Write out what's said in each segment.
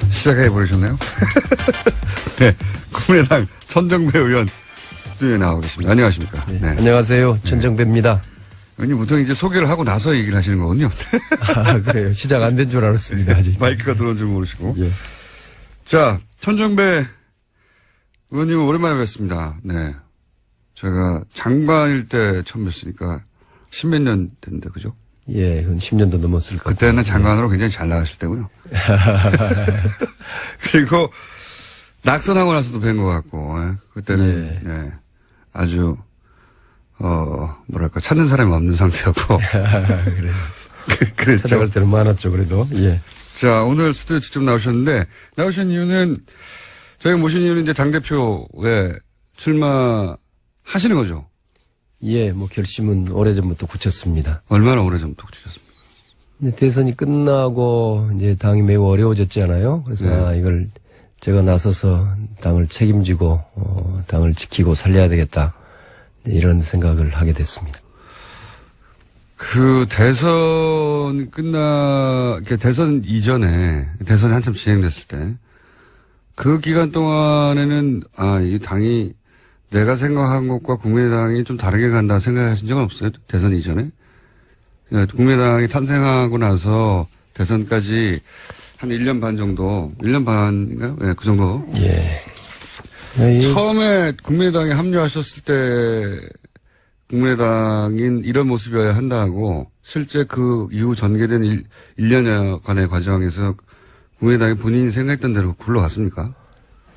시작해버리셨네요. 네. 국민의당 천정배 의원 스튜디오에 나오고 계십니다. 안녕하십니까. 네. 안녕하세요. 천정배입니다. 의원님 보통 이제 소개를 하고 나서 얘기를 하시는 거군요. 아, 그래요. 시작 안 된 줄 알았습니다. 아직. 마이크가 들어온 줄 모르시고. 예. 자, 천정배 의원님 오랜만에 뵙습니다. 네. 제가 장관일 때 처음 뵀으니까 십몇 년 됐는데, 그죠? 예, 그건 10년도 넘었을 것 같아요. 그때는 장관으로 굉장히 잘 나가실 때고요. 그리고 낙선하고 나서도 뵌 것 같고, 예. 그때는 예. 아주 뭐랄까 찾는 사람이 없는 상태였고. 그래요. 그랬죠. 찾아갈 때는 많았죠, 그래도. 예. 자, 오늘 스튜디오 직접 나오셨는데 나오신 이유는 저희가 모신 이유는 이제 당대표에 출마하시는 거죠. 예, 뭐 결심은 오래전부터 굳혔습니다. 얼마나 오래전부터 굳히셨습니까? 이제 대선이 끝나고 이제 당이 매우 어려워졌잖아요. 그래서 네. 이걸 제가 나서서 당을 책임지고 당을 지키고 살려야 되겠다. 이런 생각을 하게 됐습니다. 그 대선 대선 이전에 대선이 한참 진행됐을 때 그 기간 동안에는 이 당이 내가 생각한 것과 국민의당이 좀 다르게 간다 생각하신 적은 없어요? 대선 이전에? 국민의당이 탄생하고 나서 대선까지 한 1년 반 정도, 1년 반인가요? 네, 그 정도. 예. 처음에 국민의당에 합류하셨을 때 국민의당인 이런 모습이어야 한다고 실제 그 이후 전개된 1년여간의 과정에서 국민의당이 본인이 생각했던 대로 굴러갔습니까?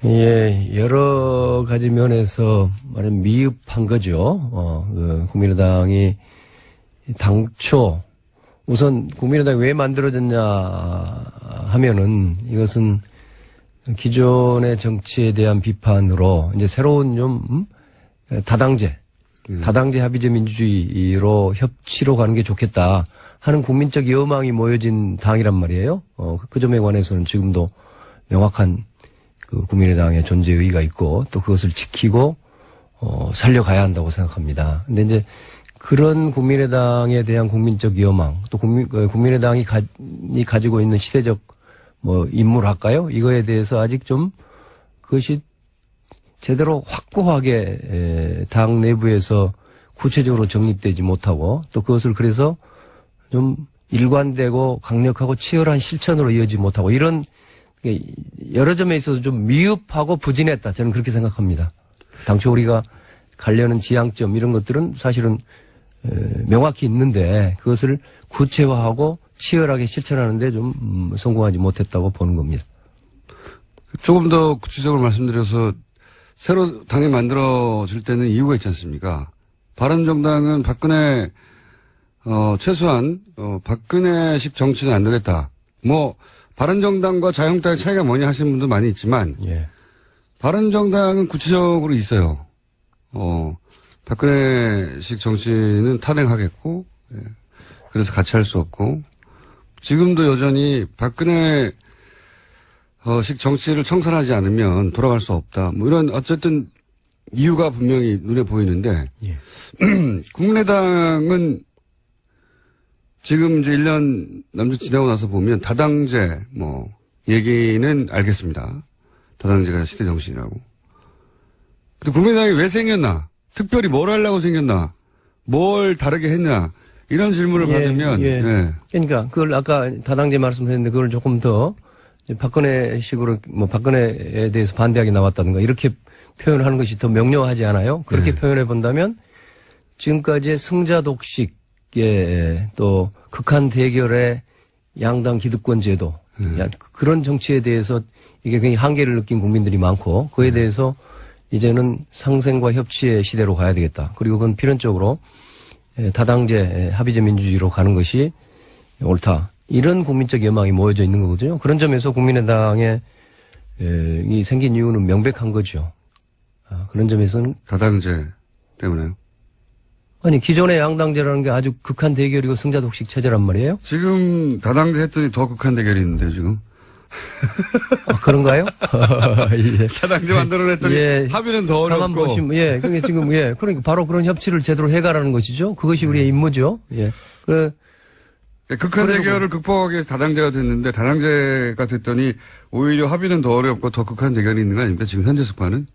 예, 여러 가지 면에서 말하면 미흡한 거죠. 국민의당이 당초 우선 국민의당이 왜 만들어졌냐 하면은 이것은 기존의 정치에 대한 비판으로 이제 새로운 좀 다당제 합의제 민주주의로 협치로 가는 게 좋겠다 하는 국민적 여망이 모여진 당이란 말이에요. 그 점에 관해서는 지금도 명확한 그 국민의당의 존재 의의가 있고 또 그것을 지키고 살려가야 한다고 생각합니다. 근데 이제 그런 국민의당에 대한 국민적 여망 또 국민의당이 가지고 있는 시대적 인물할까요? 이거에 대해서 아직 좀 그것이 제대로 확고하게 당 내부에서 구체적으로 정립되지 못하고 또 그것을 그래서 좀 일관되고 강력하고 치열한 실천으로 이어지지 못하고 이런 여러 점에 있어서 좀 미흡하고 부진했다. 저는 그렇게 생각합니다. 당초 우리가 가려는 지향점 이런 것들은 사실은 명확히 있는데 그것을 구체화하고 치열하게 실천하는데 좀 성공하지 못했다고 보는 겁니다. 조금 더 구체적으로 말씀드려서 새로 당이 만들어질 때는 이유가 있지 않습니까? 바른정당은 박근혜 최소한 박근혜식 정치는 안 되겠다. 바른정당과 자유한국당의 차이가 뭐냐 하시는 분도 많이 있지만 예. 바른정당은 구체적으로 있어요. 박근혜식 정치는 탄핵하겠고 그래서 같이 할 수 없고 지금도 여전히 박근혜식 정치를 청산하지 않으면 돌아갈 수 없다. 이런 어쨌든 이유가 분명히 눈에 보이는데 예. 국민의당은 지금 이제 1년 남짓 지나고 나서 보면 다당제 얘기는 알겠습니다. 다당제가 시대 정신이라고. 근데 국민의당이 왜 생겼나? 특별히 뭘 하려고 생겼나? 뭘 다르게 했냐? 이런 질문을 받으면 예. 그러니까 그걸 아까 다당제 말씀하셨는데 그걸 조금 더 박근혜식으로 박근혜에 대해서 반대하게 나왔다든가 이렇게 표현하는 것이 더 명료하지 않아요? 그렇게 표현해 본다면 지금까지의 승자 독식 또 극한 대결의 양당 기득권 제도 그런 정치에 대해서 이게 굉장히 한계를 느낀 국민들이 많고 그에 대해서 이제는 상생과 협치의 시대로 가야 되겠다. 그리고 그건 필연적으로 다당제 합의제 민주주의로 가는 것이 옳다. 이런 국민적 여망이 모여져 있는 거거든요. 그런 점에서 국민의당에 이 생긴 이유는 명백한 거죠. 그런 점에서는 다당제 때문에요. 아니 기존의 양당제라는 게 아주 극한 대결이고 승자 독식 체제란 말이에요? 지금 다당제 했더니 더 극한 대결이 있는데요, 지금. 그런가요? 예. 다당제 만들어냈더니 예. 합의는 더 어렵고. 보시면, 그러니까 지금, 그러니까 바로 그런 협치를 제대로 해가라는 것이죠. 그것이 우리의 임무죠. 예. 극한 대결을 극복하기 위해서 다당제가 됐는데 다당제가 됐더니 오히려 합의는 더 어렵고 더 극한 대결이 있는 거 아닙니까? 지금 현재 속과는?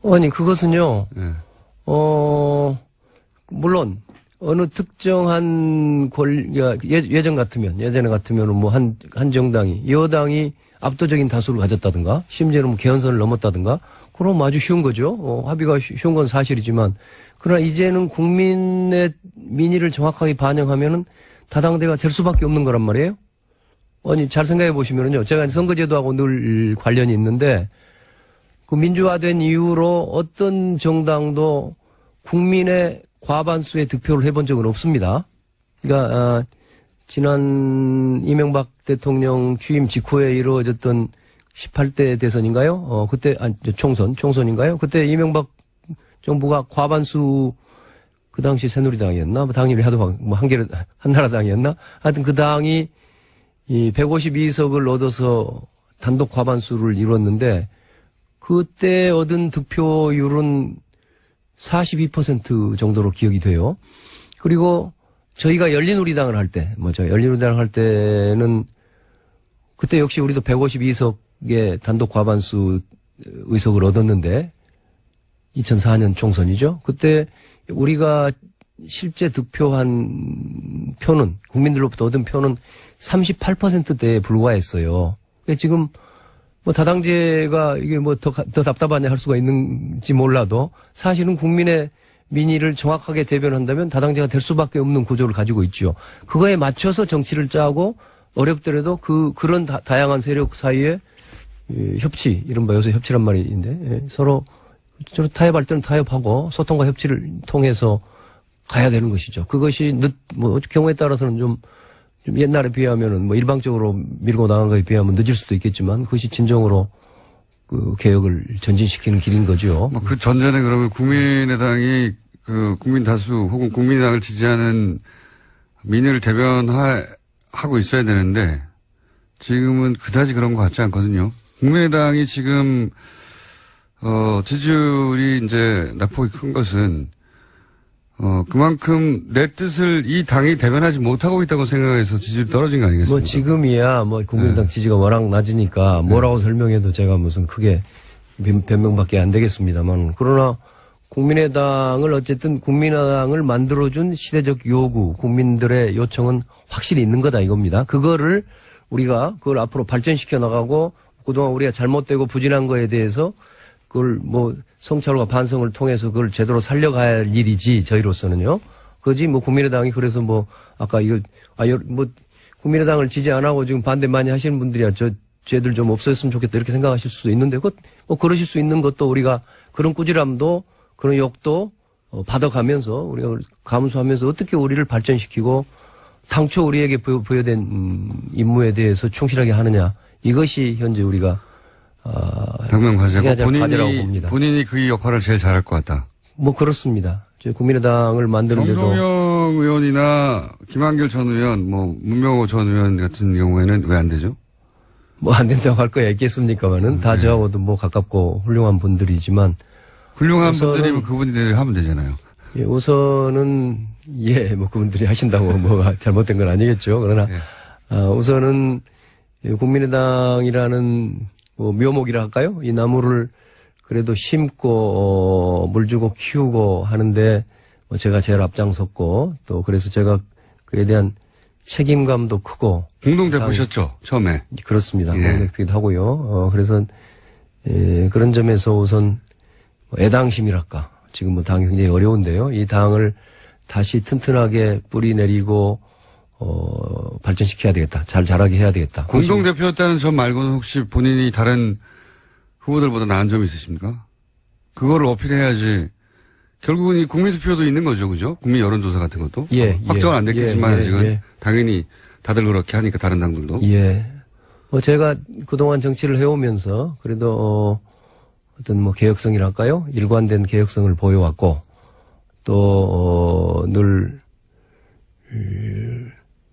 아니, 그것은요, 예. 물론, 어느 특정한 예전에 같으면 뭐 한 정당이, 여당이 압도적인 다수를 가졌다든가, 심지어는 뭐 개헌선을 넘었다든가, 그럼 아주 쉬운 거죠. 합의가 쉬운 건 사실이지만, 그러나 이제는 국민의 민의를 정확하게 반영하면은 다당대가 될 수밖에 없는 거란 말이에요. 아니, 잘 생각해 보시면은요, 제가 선거제도하고 늘 관련이 있는데, 그 민주화된 이후로 어떤 정당도 국민의 과반수의 득표를 해본 적은 없습니다. 그러니까 지난 이명박 대통령 취임 직후에 이루어졌던 18대 대선인가요? 그때 총선인가요? 그때 이명박 정부가 과반수 그 당시 새누리당이었나? 뭐 당일이 하도 뭐 한나라당이었나? 하여튼 그 당이 이 152석을 얻어서 단독 과반수를 이뤘는데 그때 얻은 득표율은 42% 정도로 기억이 돼요. 그리고 저희가 열린우리당을 할 때, 열린우리당을 할 때는 그때 역시 우리도 152석의 단독 과반수 의석을 얻었는데 2004년 총선이죠. 그때 우리가 실제 득표한 표는 국민들로부터 얻은 표는 38%대에 불과했어요. 지금 뭐 다당제가 이게 뭐 더 답답하냐 할 수가 있는지 몰라도 사실은 국민의 민의를 정확하게 대변한다면 다당제가 될 수밖에 없는 구조를 가지고 있죠. 그거에 맞춰서 정치를 짜고 어렵더라도 그런 다양한 세력 사이에 협치, 이른바 요새 협치란 말인데 서로 타협할 때는 타협하고 소통과 협치를 통해서 가야 되는 것이죠. 그것이 경우에 따라서는 좀 옛날에 비하면은 뭐 일방적으로 밀고 나간 거에 비하면 늦을 수도 있겠지만 그것이 진정으로 그 개혁을 전진시키는 길인 거죠. 뭐 그 전전에 그러면 국민의당이 그 국민 다수 혹은 국민의당을 지지하는 민의를 대변하고 있어야 되는데 지금은 그다지 그런 것 같지 않거든요. 국민의당이 지금 지지율이 이제 낙폭이 큰 것은 그만큼 내 뜻을 이 당이 대변하지 못하고 있다고 생각해서 지지율이 떨어진 거 아니겠습니까? 뭐 지금이야 뭐 국민의당 지지가 워낙 낮으니까 뭐라고 설명해도 제가 무슨 크게 변명밖에 안 되겠습니다만 그러나 국민의당을 어쨌든 국민의당을 만들어준 시대적 요구, 국민들의 요청은 확실히 있는 거다 이겁니다. 그걸 앞으로 발전시켜 나가고 그동안 우리가 잘못되고 부진한 거에 대해서 그걸 뭐 성찰과 반성을 통해서 그걸 제대로 살려가야 할 일이지 저희로서는요. 그지 뭐 국민의당이 그래서 뭐 아까 국민의당을 지지 안 하고 지금 반대 많이 하시는 분들이야 쟤들 좀 없었으면 좋겠다 이렇게 생각하실 수도 있는데 그러실 수 있는 것도 우리가 그런 꾸지람도 그런 욕도 받아가면서 우리가 감수하면서 어떻게 우리를 발전시키고 당초 우리에게 부여된 임무에 대해서 충실하게 하느냐 이것이 현재 우리가 혁명 과제고 과제라고 봅니다. 본인이 그 역할을 제일 잘할 것 같다. 뭐 그렇습니다. 저희 국민의당을 만드는데도 정동영 의원이나 김한길 전 의원, 뭐 문명호 전 의원 같은 경우에는 왜 안 되죠? 뭐 안 된다고 할 거야 있겠습니까만은 다 저하고도 뭐 가깝고 훌륭한 분들이지만 훌륭한 분들이면 그분들이 하면 되잖아요. 예, 우선은 뭐 그분들이 하신다고 뭐가 잘못된 건 아니겠죠. 그러나 우선은 국민의당이라는 뭐 묘목이라 할까요? 이 나무를 그래도 심고 물 주고 키우고 하는데 제가 제일 앞장섰고 또 그래서 제가 그에 대한 책임감도 크고 공동대표셨죠 처음에. 그렇습니다. 예. 공동대표기도 하고요. 그래서 그런 점에서 우선 애당심이랄까 지금 뭐 당이 굉장히 어려운데요. 이 당을 다시 튼튼하게 뿌리 내리고 발전시켜야 되겠다. 잘 자라게 해야 되겠다. 공동대표였다는 점 말고는 혹시 본인이 다른 후보들보다 나은 점이 있으십니까? 그거를 어필해야지. 결국은 이 국민투표도 있는 거죠, 그죠? 국민 여론조사 같은 것도. 확정은 안 됐겠지만 아직은 당연히 다들 그렇게 하니까 다른 당들도. 제가 그동안 정치를 해오면서 그래도 어떤 뭐 개혁성이랄까요? 일관된 개혁성을 보여왔고 또 늘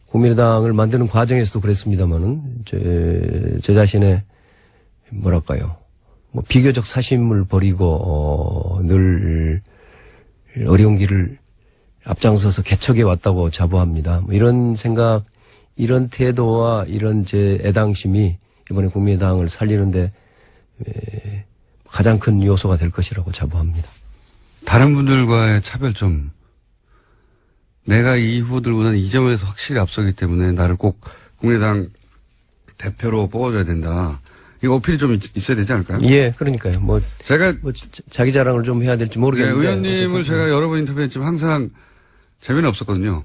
국민의당을 만드는 과정에서도 그랬습니다만은 제 자신의 뭐랄까요? 뭐 비교적 사심을 버리고 늘 어려운 길을 앞장서서 개척해 왔다고 자부합니다. 뭐 이런 생각, 이런 태도와 이런 제 애당심이 이번에 국민의당을 살리는데 가장 큰 요소가 될 것이라고 자부합니다. 다른 분들과의 차별점. 내가 이 후보들보다는 이 점에서 확실히 앞서기 때문에 나를 꼭 국민의당 대표로 뽑아줘야 된다. 이거 어필이 좀 있어야 되지 않을까요? 예, 그러니까요. 뭐 제가 자기 자랑을 좀 해야 될지 네, 모르겠는데. 의원님을 제가 여러 번 인터뷰했지만 항상 재미는 없었거든요.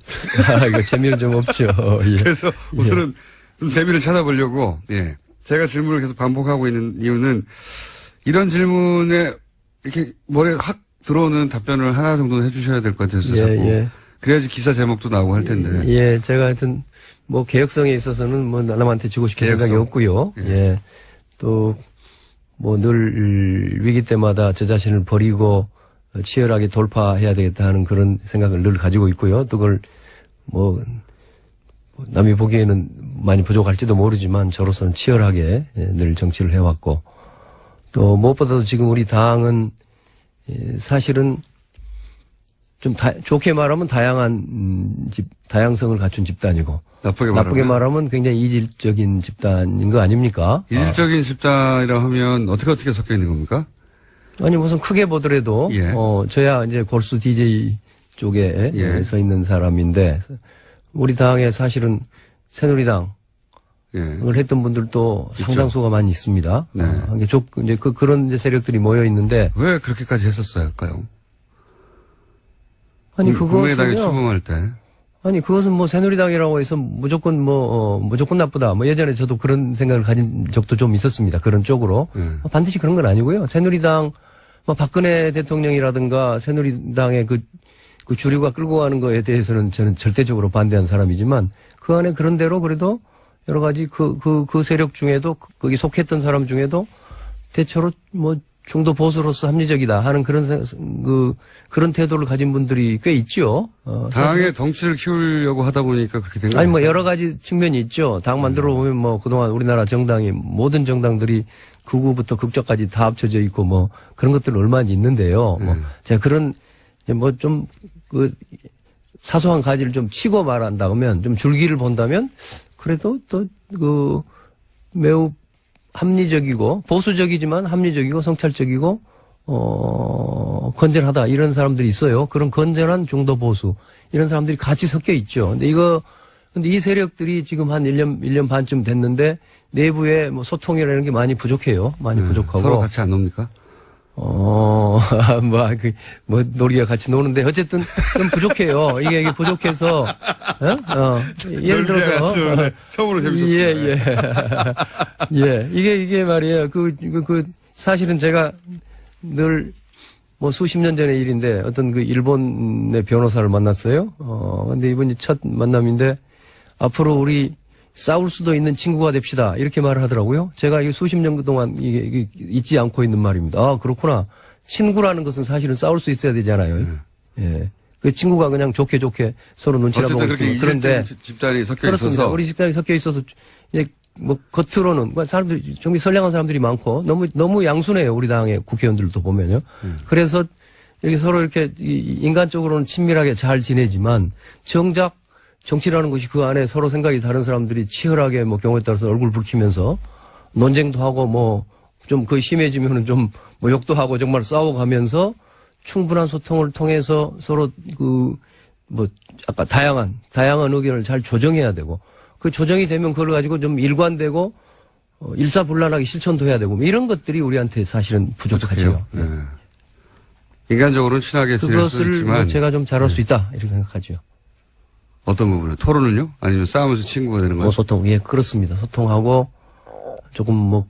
이거 재미는 좀 없죠. 예. 그래서 우선은 좀 재미를 찾아보려고, 예. 제가 질문을 계속 반복하고 있는 이유는 이런 질문에 이렇게 머리에 확 들어오는 답변을 하나 정도는 해주셔야 될 것 같아서 자꾸. 예. 그래야지 기사 제목도 나오고 할 텐데. 예, 제가 하여튼 뭐 개혁성에 있어서는 뭐 남한테 주고 싶은 개혁성. 생각이 없고요. 예. 또 뭐 늘 위기 때마다 저 자신을 버리고 치열하게 돌파해야 되겠다 하는 그런 생각을 늘 가지고 있고요. 또 그걸 뭐 남이 보기에는 많이 부족할지도 모르지만 저로서는 치열하게 늘 정치를 해왔고 또 무엇보다도 지금 우리 당은 사실은 좀 좋게 말하면 다양한 다양성을 갖춘 집단이고 나쁘게 말하면 굉장히 이질적인 집단인 거 아닙니까? 이질적인 집단이라 하면 어떻게 섞여 있는 겁니까? 아니 무슨 크게 보더라도 예. 저야 이제 골수 DJ 쪽에 예. 서 있는 사람인데 우리 당에 사실은 새누리당을 예. 했던 분들도 상당수가 많이 있습니다. 네. 이제 그런 이제 세력들이 모여 있는데 왜 그렇게까지 했었어야 할까요? 아니 국민의당에 그것은요. 출범할 때. 아니 그것은 뭐 새누리당이라고 해서 무조건 무조건 나쁘다. 뭐 예전에 저도 그런 생각을 가진 적도 좀 있었습니다. 그런 쪽으로 반드시 그런 건 아니고요. 새누리당 뭐 박근혜 대통령이라든가 새누리당의 그 주류가 끌고 가는 거에 대해서는 저는 절대적으로 반대한 사람이지만 그 안에 그런 대로 그래도 여러 가지 그 세력 중에도 거기 속했던 사람 중에도 대체로 뭐 중도 보수로서 합리적이다 하는 그런 태도를 가진 분들이 꽤 있죠. 당의 덩치를 키우려고 하다 보니까 그렇게 된 거예요. 아니 뭐 여러 가지 측면이 있죠. 당 만들어 보면 뭐 그동안 우리나라 정당이 모든 정당들이 극우부터 극좌까지 다 합쳐져 있고 뭐 그런 것들 얼마나 있는데요. 뭐 제가 그런 뭐 좀 사소한 가지를 좀 치고 말한다 그러면 좀 줄기를 본다면 그래도 또 매우 합리적이고 보수적이지만 합리적이고 성찰적이고 건전하다 이런 사람들이 있어요. 그런 건전한 중도 보수 이런 사람들이 같이 섞여 있죠. 근데 이 세력들이 지금 한 1년 반쯤 됐는데 내부에 뭐 소통이라는 게 많이 부족해요. 많이 부족하고 서로 같이 안 놉니까? 놀이와 같이 노는데 어쨌든 좀 부족해요. 이게 부족해서 예를 들어서 처음으로 재밌었어요. 예. 이게 말이에요. 사실은 제가 늘 뭐 수십 년 전의 일인데 어떤 일본의 변호사를 만났어요. 근데 이번이 첫 만남인데 앞으로 우리 싸울 수도 있는 친구가 됩시다. 이렇게 말을 하더라고요. 제가 이 수십 년 동안 이게 잊지 않고 있는 말입니다. 아, 그렇구나. 친구라는 것은 사실은 싸울 수 있어야 되잖아요. 예. 그 친구가 그냥 좋게 서로 눈치나 보고 있으면. 그런데 집단이 섞여 그렇습니다. 있어서 우리 집단이 섞여 있어서 이제 뭐 겉으로는 사람들이 정말 선량한 사람들이 많고 너무 양순해요. 우리 당의 국회의원들도 보면요. 그래서 이렇게 서로 이렇게 인간적으로는 친밀하게 잘 지내지만 정작 정치라는 것이 그 안에 서로 생각이 다른 사람들이 치열하게 뭐 경우에 따라서 얼굴 붉히면서 논쟁도 하고 뭐 좀 심해지면은 좀 뭐 욕도 하고 정말 싸워가면서 충분한 소통을 통해서 서로 아까 다양한 의견을 잘 조정해야 되고 그 조정이 되면 그걸 가지고 좀 일관되고 일사불란하게 실천도 해야 되고 뭐 이런 것들이 우리한테 사실은 부족하죠. 네. 인간적으로는 친하게 지낼 수 그것을 있지만 제가 좀 잘할 수 있다 이렇게 생각하죠. 어떤 부분을 토론을요? 아니면 싸우면서 친구가 되는 거예요? 소통, 예, 그렇습니다. 소통하고 조금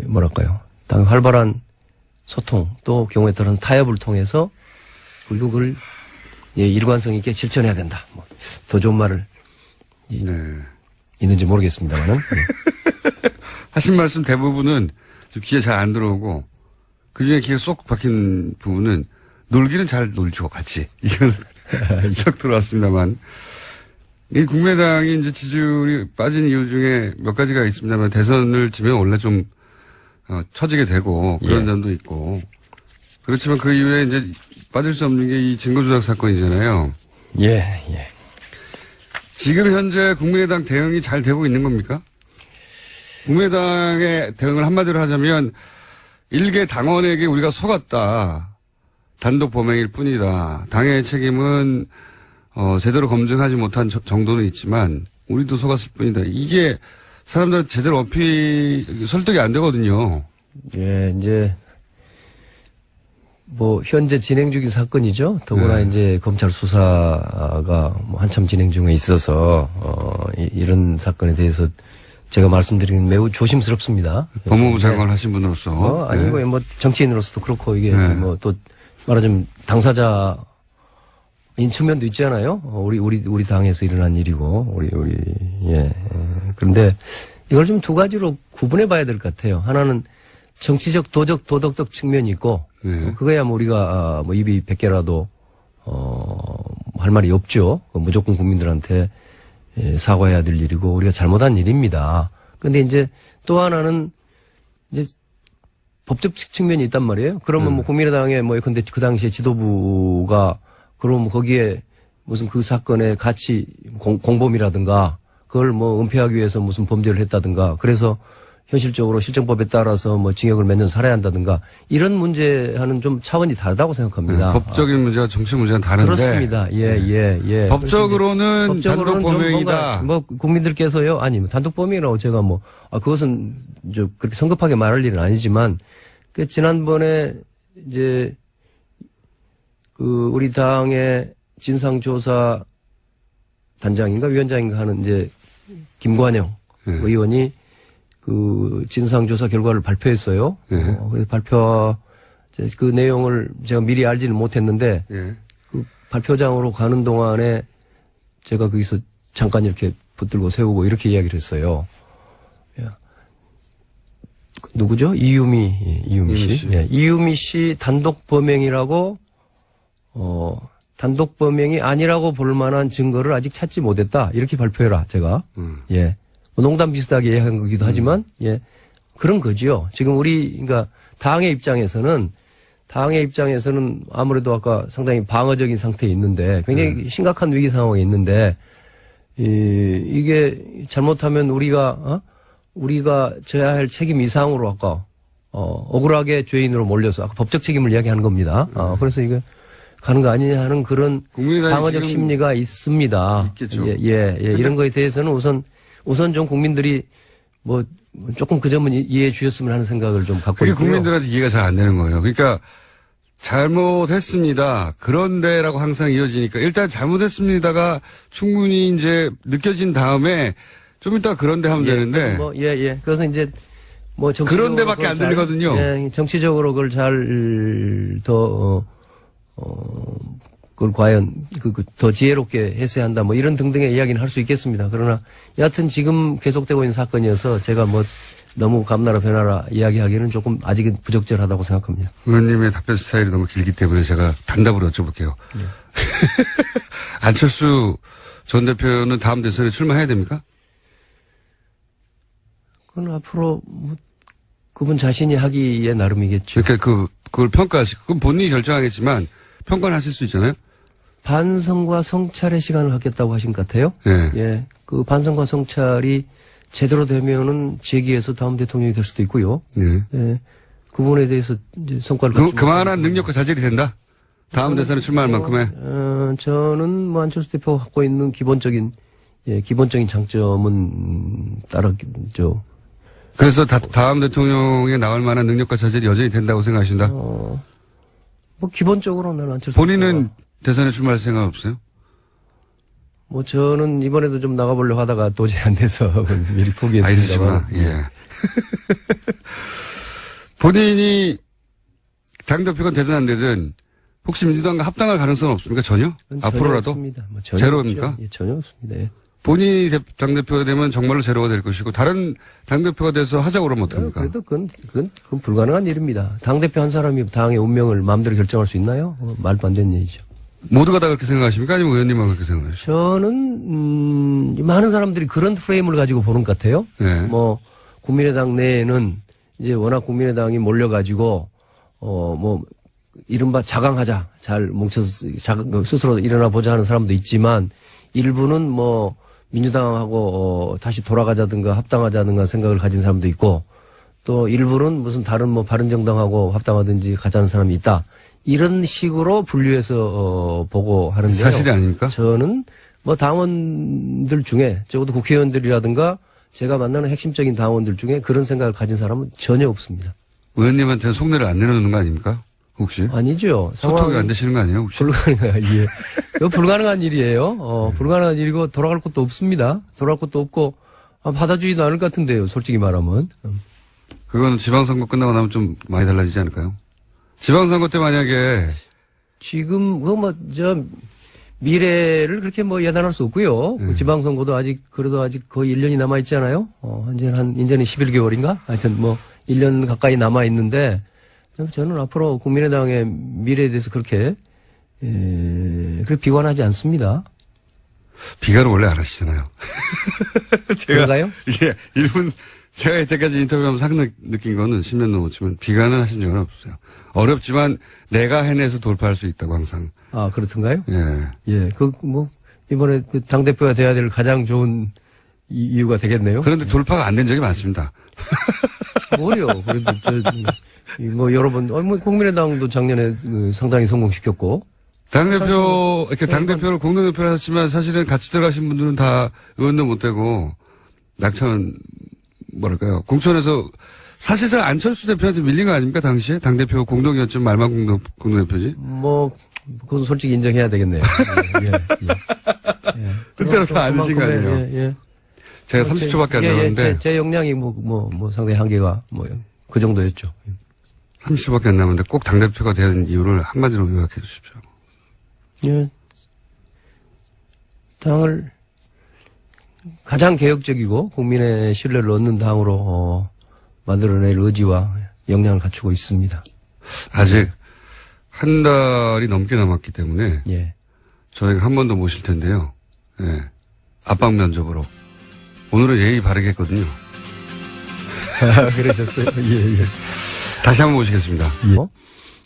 뭐랄까요? 당 활발한 소통 또 경우에 따라서 타협을 통해서 그리고 그걸 일관성 있게 실천해야 된다. 더 좋은 말을 있는지 모르겠습니다만은 하신 말씀 대부분은 좀 귀에 잘 안 들어오고 그 중에 귀에 쏙 박힌 부분은 놀기는 잘 놀죠 같이 이건 쏙 들어왔습니다만 이 국민의당이 이제 지지율이 빠진 이유 중에 몇 가지가 있습니다만 대선을 지면 원래 좀 처지게 되고 그런 점도 있고 그렇지만 그 이후에 이제 빠질 수 없는 게 이 증거조작 사건이잖아요. 예, 예. 지금 현재 국민의당 대응이 잘 되고 있는 겁니까? 국민의당의 대응을 한마디로 하자면 일개 당원에게 우리가 속았다. 단독 범행일 뿐이다. 당의 책임은 제대로 검증하지 못한 정도는 있지만 우리도 속았을 뿐이다. 이게 사람들 제대로 설득이 안 되거든요. 예, 이제 뭐 현재 진행 중인 사건이죠. 더구나 이제 검찰 수사가 뭐 한참 진행 중에 있어서 이런 사건에 대해서 제가 말씀드리는 매우 조심스럽습니다. 법무부 장관 하신 분으로서. 아니고 뭐 정치인으로서도 그렇고 이게 뭐 또 말하자면 당사자인 측면도 있잖아요. 우리 당에서 일어난 일이고 그런데 이걸 좀 두 가지로 구분해 봐야 될 것 같아요. 하나는 정치적, 도덕적 측면이 있고, 그거야 뭐 우리가, 뭐 입이 100개라도, 할 말이 없죠. 무조건 국민들한테 사과해야 될 일이고, 우리가 잘못한 일입니다. 근데 이제 또 하나는, 이제 법적 측면이 있단 말이에요. 그러면 뭐 국민의당에 뭐, 근데 그 당시에 지도부가, 그럼 거기에 무슨 그 사건의 가치, 공범이라든가, 그걸 뭐 은폐하기 위해서 무슨 범죄를 했다든가, 그래서 현실적으로 실정법에 따라서 뭐 징역을 몇 년 살아야 한다든가 이런 문제와는 좀 차원이 다르다고 생각합니다. 법적인 문제와 정치 문제는 다른데. 그렇습니다. 예. 법적으로는 단독 범행이다. 뭐 국민들께서요. 아니 단독 범행이라고 제가 뭐 그것은 그렇게 성급하게 말할 일은 아니지만 그 지난번에 이제 그 우리 당의 진상조사 단장인가 위원장인가 하는 이제 김관영 의원이 그 진상조사 결과를 발표했어요. 그래서 그 내용을 제가 미리 알지는 못했는데 그 발표장으로 가는 동안에 제가 거기서 잠깐 이렇게 붙들고 세우고 이렇게 이야기를 했어요. 누구죠? 이유미 씨. 이유미 씨 단독 범행이라고 단독 범행이 아니라고 볼 만한 증거를 아직 찾지 못했다. 이렇게 발표해라, 제가. 뭐 농담 비슷하게 얘기한 거기도 하지만, 그런 거지요. 지금 그러니까 당의 입장에서는 아무래도 아까 상당히 방어적인 상태에 있는데, 굉장히 심각한 위기 상황에 있는데, 이게 잘못하면 우리가 져야 할 책임 이상으로 아까, 억울하게 죄인으로 몰려서 아까 법적 책임을 이야기하는 겁니다. 그래서 이게 가는 거 아니냐 하는 그런 방어적 심리가 있습니다. 있겠죠. 이런 거에 대해서는 우선 좀 국민들이 뭐 조금 그 점은 이해해 주셨으면 하는 생각을 좀 갖고 있고요. 그게 국민들한테 이해가 잘 안 되는 거예요. 그러니까 잘못했습니다. 그런데라고 항상 이어지니까 일단 잘못했습니다가 충분히 이제 느껴진 다음에 좀 이따 그런데 하면 되는데. 그래서 이제 뭐 정치적으로 그런데밖에 안 들리거든요. 정치적으로 그걸 그걸 과연 더 지혜롭게 했어야 한다 뭐 이런 등등의 이야기는 할 수 있겠습니다. 그러나 여하튼 지금 계속되고 있는 사건이어서 제가 뭐 너무 감나라 변하라 이야기하기는 조금 아직은 부적절하다고 생각합니다. 의원님의 답변 스타일이 너무 길기 때문에 제가 단답으로 여쭤볼게요. 안철수 전 대표는 다음 대선에 출마해야 됩니까? 그건 앞으로 뭐 그분 자신이 하기에 나름이겠죠. 그러니까 그걸 평가하시고 그건 본인이 결정하겠지만 평가를 하실 수 있잖아요. 반성과 성찰의 시간을 갖겠다고 하신 것 같아요. 그 반성과 성찰이 제대로 되면은 재기해서 다음 대통령이 될 수도 있고요. 그 부분에 대해서 이제 성과를 그만한 능력과 자질이 된다. 다음 대선에 출마할 만큼의. 저는 뭐 안철수 대표가 갖고 있는 기본적인 장점은 따르죠. 그래서 다음 대통령에 나올 만한 능력과 자질이 여전히 된다고 생각하신다. 뭐 기본적으로 나는 안철수 본인은 대선에 출마할 생각 없어요? 뭐 저는 이번에도 좀 나가보려고 하다가 도저히 안 돼서 미리 포기했습니다. 본인이 당대표가 되든 안 되든 혹시 민주당과 합당할 가능성은 없습니까? 전혀 앞으로라도? 없습니다. 뭐 제로입니까? 전혀 없습니다. 본인이 당대표가 되면 정말로 제로가 될 것이고 다른 당대표가 돼서 하자고 그러면 어떡합니까? 그래도 그건 불가능한 일입니다. 당대표 한 사람이 당의 운명을 마음대로 결정할 수 있나요? 말도 안 되는 얘기죠. 모두가 다 그렇게 생각하십니까? 아니면 의원님만 그렇게 생각하십니까? 저는 많은 사람들이 그런 프레임을 가지고 보는 것 같아요. 뭐 국민의당 내에는 이제 워낙 국민의당이 몰려가지고 뭐 이른바 자강하자, 잘 뭉쳐서 스스로 일어나 보자 하는 사람도 있지만 일부는 뭐 민주당하고 다시 돌아가자든가 합당하자든가 생각을 가진 사람도 있고 또 일부는 무슨 다른 뭐 바른정당하고 합당하든지 가자는 사람이 있다. 이런 식으로 분류해서 보고 하는데요. 사실이 아닙니까? 저는 뭐 당원들 중에 적어도 국회의원들이라든가 제가 만나는 핵심적인 당원들 중에 그런 생각을 가진 사람은 전혀 없습니다. 의원님한테는 속내를 안 내려놓는 거 아닙니까? 혹시? 아니죠. 소통이 안 되시는 거 아니에요, 혹시? 불가능한, 예. 이거 불가능한 일이에요. 불가능한 일이고 돌아갈 것도 없습니다. 돌아갈 것도 없고, 받아주지도 않을 것 같은데요, 솔직히 말하면. 그거는 지방선거 끝나고 나면 좀 많이 달라지지 않을까요? 지방선거 때 만약에 지금, 미래를 그렇게 뭐 예단할 수 없고요. 지방선거도 그래도 아직 거의 1년이 남아있잖아요. 이제는 11개월인가? 하여튼 뭐, 1년 가까이 남아있는데, 저는 앞으로 국민의당의 미래에 대해서 그렇게 비관하지 않습니다. 비관을 원래 안 하시잖아요. 그런가요? 이게 제가 이때까지 인터뷰하면서 상당 느낀 거는 10년 넘었지만 비관은 하신 적은 없어요. 어렵지만 내가 해내서 돌파할 수 있다고 항상. 아, 그렇던가요? 예. 예, 이번에 당대표가 돼야 될 가장 좋은 이유가 되겠네요. 그런데 돌파가 안 된 적이 많습니다. 뭐요? 그래도 여러 번, 국민의당도 작년에 상당히 성공시켰고. 이렇게 당대표를 공동대표를 하셨지만 사실은 같이 들어가신 분들은 다 의원도 못 되고, 공천에서 사실상 안철수 대표한테 밀린 거 아닙니까, 당시에? 당대표 공동이었지만 말만 공동대표지? 그건 솔직히 인정해야 되겠네요. 예. 그때는 다 아니신 거 아니에요? 예. 제가 30초밖에 안 남았는데. 제 역량이 상당히 한계가 그 정도였죠. 30초밖에 안 남았는데 꼭 당대표가 된 이유를 한마디로 요약해 주십시오. 예. 당을 가장 개혁적이고 국민의 신뢰를 얻는 당으로 만들어낼 의지와 역량을 갖추고 있습니다. 아직 한 달이 넘게 남았기 때문에 예. 저희가 한 번 더 모실 텐데요. 예. 압박 면접으로. 오늘은 예의 바르게 했거든요. 그러셨어요? 예. 다시 한번 모시겠습니다. 예.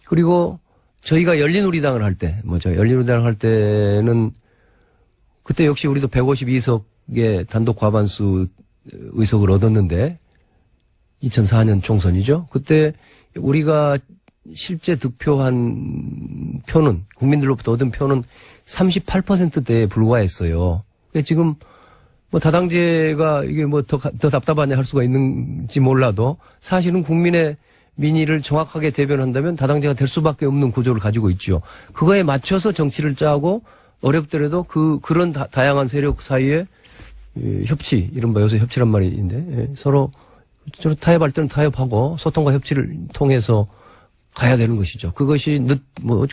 그리고 저희가 열린우리당을 할 때, 열린우리당을 할 때는 그때 역시 우리도 152석의 단독 과반수 의석을 얻었는데 2004년 총선이죠. 그때 우리가 실제 득표한 표는 국민들로부터 얻은 표는 38%대에 불과했어요. 지금 다당제가 이게 더 답답하냐 할 수가 있는지 몰라도 사실은 국민의 민의를 정확하게 대변한다면 다당제가 될 수밖에 없는 구조를 가지고 있죠. 그거에 맞춰서 정치를 짜고 어렵더라도 그런 다양한 세력 사이에 협치, 이른바 요새 협치란 말인데 서로 타협할 때는 타협하고 소통과 협치를 통해서 가야 되는 것이죠. 그것이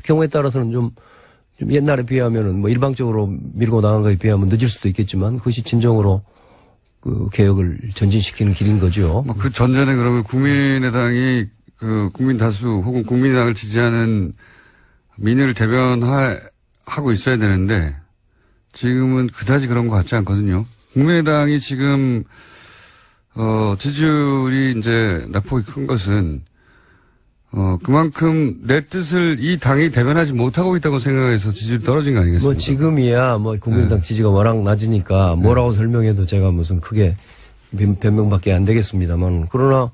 경우에 따라서는 좀 옛날에 비하면은 일방적으로 밀고 나간 거에 비하면 늦을 수도 있겠지만 그것이 진정으로 개혁을 전진시키는 길인 거죠. 그 전전에 그러면 국민의당이 국민 다수 혹은 국민의당을 지지하는 민의를 대변하고 있어야 되는데 지금은 그다지 그런 것 같지 않거든요. 국민의당이 지금 지지율이 이제 낙폭이 큰 것은 그만큼 내 뜻을 이 당이 대변하지 못하고 있다고 생각해서 지지율이 떨어진 거 아니겠습니까? 지금이야 국민의당 지지가 워낙 낮으니까 뭐라고 설명해도 제가 무슨 크게 변명밖에 안 되겠습니다만 그러나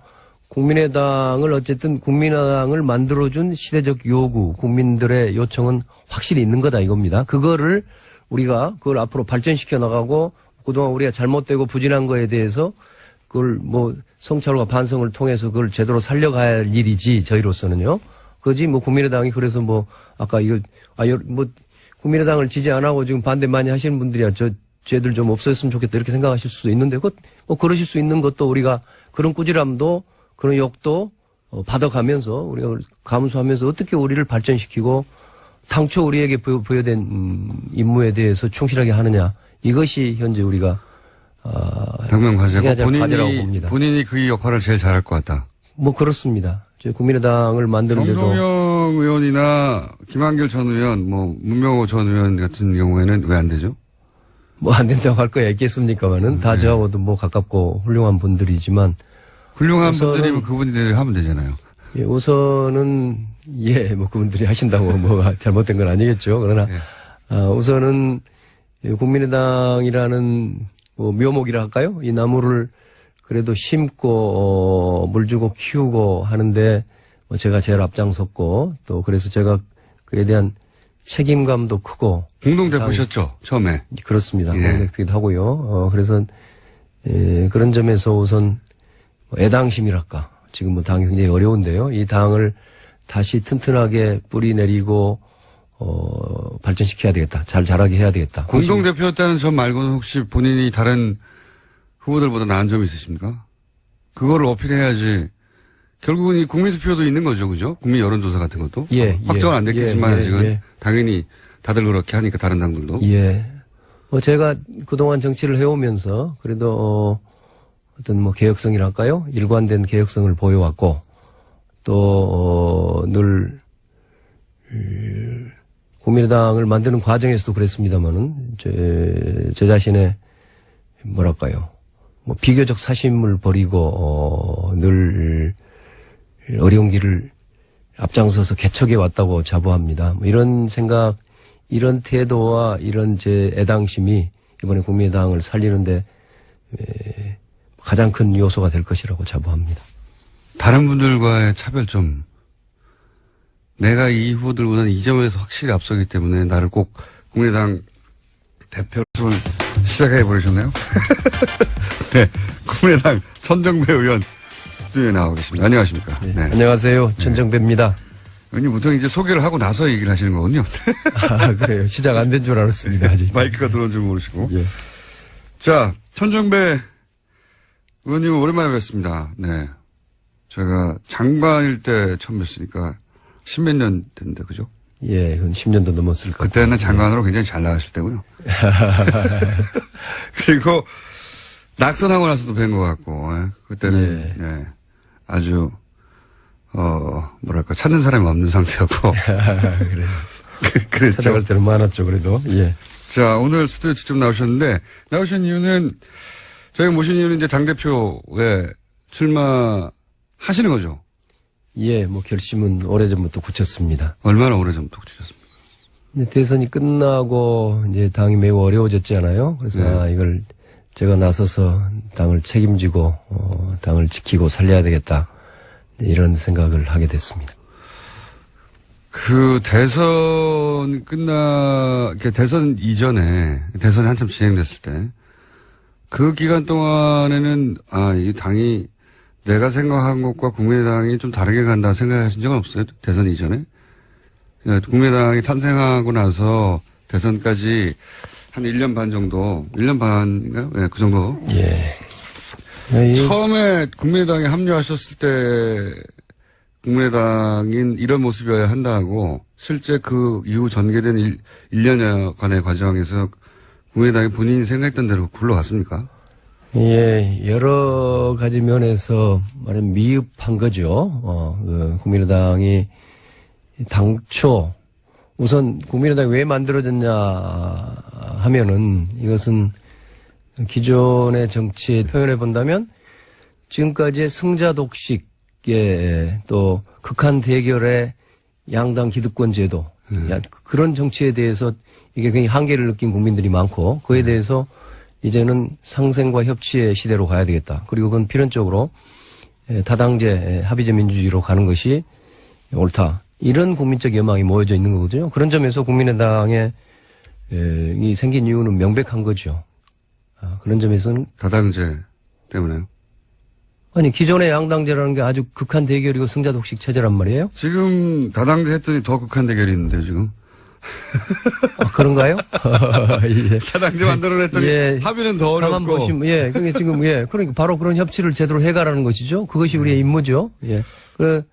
국민의당을 어쨌든 국민의당을 만들어준 시대적 요구, 국민들의 요청은 확실히 있는 거다 이겁니다. 그걸 앞으로 발전시켜 나가고 그동안 우리가 잘못되고 부진한 거에 대해서 그걸 성찰과 반성을 통해서 그걸 제대로 살려가야 할 일이지, 저희로서는요. 국민의당이 그래서 아까 국민의당을 지지 안 하고 지금 반대 많이 하시는 분들이야, 쟤들 좀 없어졌으면 좋겠다, 이렇게 생각하실 수도 있는데, 그러실 수 있는 것도 우리가 그런 꾸지람도, 그런 욕도, 받아가면서, 우리가 감수하면서 어떻게 우리를 발전시키고, 당초 우리에게 부여된, 임무에 대해서 충실하게 하느냐, 이것이 현재 우리가 당면 과제고 과제라고 봅니다. 본인이 그 역할을 제일 잘할 것 같다. 그렇습니다. 국민의당을 만드는데도 정동영 의원이나 김한길 전 의원, 문명호 전 의원 같은 경우에는 왜 안 되죠? 안 된다고 할 거야 있겠습니까만은 다 저하고도 가깝고 훌륭한 분들이지만 훌륭한 분들이면 그분들이 하면 되잖아요. 예, 우선은, 예, 뭐 그분들이 하신다고 뭐가 잘못된 건 아니겠죠. 그러나, 우선은 국민의당이라는 뭐 묘목이라 할까요? 이 나무를 그래도 심고, 물 주고 키우고 하는데 뭐 제가 제일 앞장섰고 또 그래서 제가 그에 대한 책임감도 크고. 공동대표셨죠, 처음에. 그렇습니다. 예. 공동대표기도 하고요. 그래서, 그런 점에서 우선 애당심이랄까. 지금 뭐 당이 굉장히 어려운데요. 이 당을 다시 튼튼하게 뿌리 내리고, 발전시켜야 되겠다. 잘 자라게 해야 되겠다. 공동대표였다는 점 말고는 혹시 본인이 다른 후보들보다 나은 점이 있으십니까? 그거를 어필해야지. 결국은 이 국민투표도 있는 거죠, 그죠? 국민 여론조사 같은 것도. 예, 확정은 안 됐겠지만 예, 아직은 예. 당연히 다들 그렇게 하니까 다른 당들도. 예. 제가 그동안 정치를 해오면서 그래도, 어떤 뭐 개혁성이랄까요? 일관된 개혁성을 보여왔고, 또, 늘, 국민의당을 만드는 과정에서도 그랬습니다만은, 제 자신의, 뭐랄까요. 뭐 비교적 사심을 버리고, 늘 어려운 길을 앞장서서 개척해 왔다고 자부합니다. 뭐 이런 생각, 이런 태도와 이런 제 애당심이 이번에 국민의당을 살리는데, 가장 큰 요소가 될 것이라고 자부합니다. 다른 분들과의 차별점. 내가 이 후보들보다는 이 점에서 확실히 앞서기 때문에 나를 꼭 국민의당 대표로 시작해 버리셨네요. 네. 국민의당 천정배 의원 스튜디오에 나와 계십니다. 안녕하십니까. 네. 안녕하세요. 천정배입니다. 의원님 보통 이제 소개를 하고 나서 얘기를 하시는 거군요. 아, 그래요. 시작 안 된 줄 알았습니다. 아직. 마이크가 들어온 줄 모르시고. 예. 자, 천정배 의원님은 오랜만에 뵙습니다. 네. 제가 장관일 때 처음 뵀으니까 십몇 년 됐는데, 그죠? 예, 그건 10년도 넘었을 거예요. 그때는 장관으로 굉장히 잘 나가실 때고요. 그리고 낙선하고 나서도 뵌 것 같고, 예. 그때는, 예. 아주, 뭐랄까, 찾는 사람이 없는 상태였고. 그래요. 그랬죠. 찾아갈 때는 많았죠, 그래도. 예. 자, 오늘 스튜디오 직접 나오셨는데, 나오신 이유는, 저희가 모신 이유는 이제 당대표에 출마하시는 거죠? 예, 뭐 결심은 오래전부터 굳혔습니다. 얼마나 오래전부터 주셨습니까? 이제 대선이 끝나고 이제 당이 매우 어려워졌잖아요. 그래서 네. 이걸 제가 나서서 당을 책임지고 당을 지키고 살려야 되겠다. 이런 생각을 하게 됐습니다. 그 대선 대선 이전에, 대선이 한참 진행됐을 때, 그 기간 동안에는, 이 당이 내가 생각한 것과 국민의당이 좀 다르게 간다 생각하신 적은 없어요? 대선 이전에? 국민의당이 탄생하고 나서 대선까지 한 1년 반 정도, 1년 반인가요? 네, 그 정도. 예. 처음에 국민의당에 합류하셨을 때 국민의당인 이런 모습이어야 한다고 실제 그 이후 전개된 1년여간의 과정에서 국민의당이 본인이 생각했던 대로 굴러갔습니까? 예, 여러 가지 면에서 말하면 미흡한 거죠. 국민의당이 당초 우선 국민의당이 왜 만들어졌냐 하면은 이것은 기존의 정치에 표현해 본다면 지금까지의 승자 독식의 또 극한 대결의 양당 기득권 제도 그런 정치에 대해서 이게 굉장히 한계를 느낀 국민들이 많고 그에 대해서 이제는 상생과 협치의 시대로 가야 되겠다. 그리고 그건 필연적으로 다당제 합의제 민주주의로 가는 것이 옳다. 이런 국민적 여망이 모여져 있는 거거든요. 그런 점에서 국민의당에 이 생긴 이유는 명백한 거죠. 그런 점에서는 다당제 때문에요? 아니 기존의 양당제라는 게 아주 극한 대결이고 승자 독식 체제란 말이에요. 지금 다당제 했더니 더 극한 대결이 있는데요, 지금. 그런가요? 예. 다당제 만들어냈더니 예. 합의는 더 어렵고. 다만 보시면 그게 지금 그러니까 바로 그런 협치를 제대로 해가라는 것이죠. 그것이 우리의 임무죠. 예. 그래.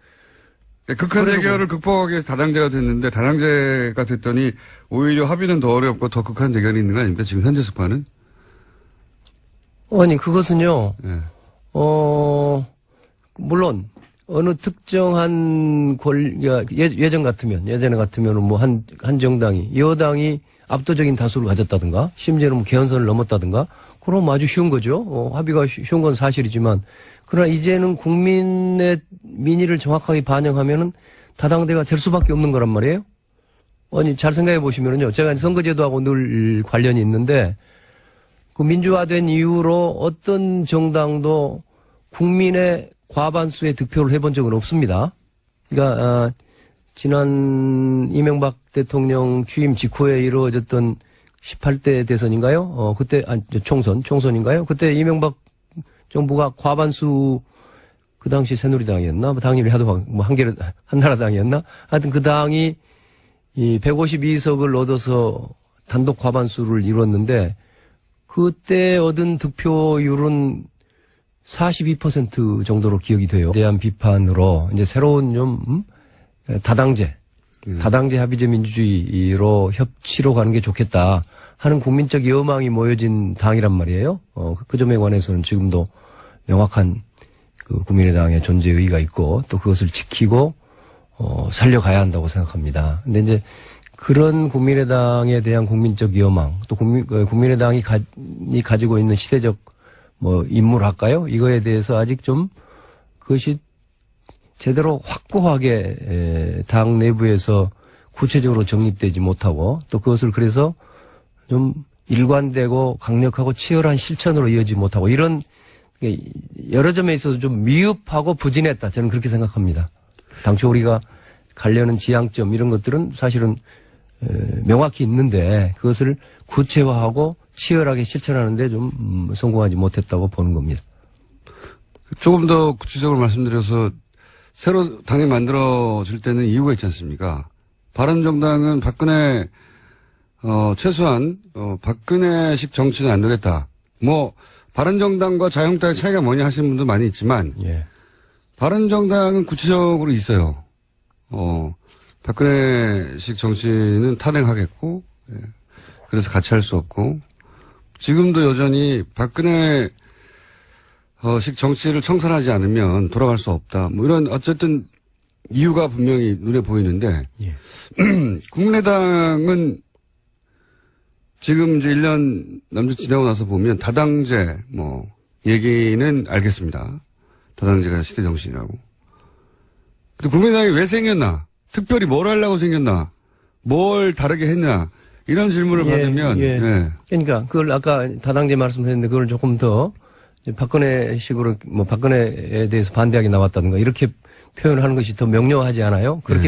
극한 대결을 극복하기 위해서 다당제가 됐는데 다당제가 됐더니 오히려 합의는 더 어렵고 더 극한 대결이 있는 거 아닙니까? 지금 현재 스파는? 아니 그것은요. 예. 물론 어느 특정한 예전에 같으면은 뭐 한 정당이 여당이 압도적인 다수를 가졌다든가 심지어는 뭐 개헌선을 넘었다든가 그럼 아주 쉬운 거죠. 합의가 쉬운 건 사실이지만, 그러나 이제는 국민의 민의를 정확하게 반영하면은 다당제가 될 수밖에 없는 거란 말이에요. 아니, 잘 생각해 보시면은요, 제가 선거제도하고 늘 관련이 있는데, 그 민주화된 이후로 어떤 정당도 국민의 과반수의 득표를 해본 적은 없습니다. 그러니까, 지난 이명박 대통령 취임 직후에 이루어졌던 18대 대선인가요? 그때, 총선인가요? 그때 이명박 정부가 과반수, 그 당시 새누리당이었나? 당일이 하도 한나라당이었나? 하여튼 그 당이 이 152석을 얻어서 단독 과반수를 이뤘는데, 그때 얻은 득표율은 42% 정도로 기억이 돼요. 대한 비판으로 이제 새로운 다당제 합의제 민주주의로 협치로 가는 게 좋겠다 하는 국민적 여망이 모여진 당이란 말이에요. 그 점에 관해서는 지금도 명확한 그 국민의당의 존재 의의가 있고 또 그것을 지키고 살려가야 한다고 생각합니다. 근데 이제 그런 국민의당에 대한 국민적 여망 또 국민의당이 가지고 있는 시대적 인물할까요? 이거에 대해서 아직 좀 그것이 제대로 확고하게 당 내부에서 구체적으로 정립되지 못하고 또 그것을 그래서 좀 일관되고 강력하고 치열한 실천으로 이어지지 못하고 이런 여러 점에 있어서 좀 미흡하고 부진했다. 저는 그렇게 생각합니다. 당초 우리가 가려는 지향점 이런 것들은 사실은 명확히 있는데 그것을 구체화하고 치열하게 실천하는데 좀 성공하지 못했다고 보는 겁니다. 조금 더 구체적으로 말씀드려서 새로 당이 만들어질 때는 이유가 있지 않습니까? 바른정당은 박근혜 최소한 박근혜식 정치는 안 되겠다. 바른정당과 자유한국당의 차이가 뭐냐 하시는 분도 많이 있지만 예. 바른정당은 구체적으로 있어요. 박근혜식 정치는 탄핵하겠고 그래서 같이 할 수 없고 지금도 여전히 박근혜 식 정치를 청산하지 않으면 돌아갈 수 없다. 이런 어쨌든 이유가 분명히 눈에 보이는데 예. 국민의당은 지금 이제 1년 남짓 지나고 나서 보면 다당제 얘기는 알겠습니다. 다당제가 시대 정신이라고. 근데 국민의당이 왜 생겼나? 특별히 뭘 하려고 생겼나? 뭘 다르게 했나? 이런 질문을 받으면 예. 그러니까 그걸 아까 다당제 말씀하셨는데 그걸 조금 더 박근혜식으로 박근혜에 대해서 반대하게 나왔다든가 이렇게 표현하는 것이 더 명료하지 않아요? 그렇게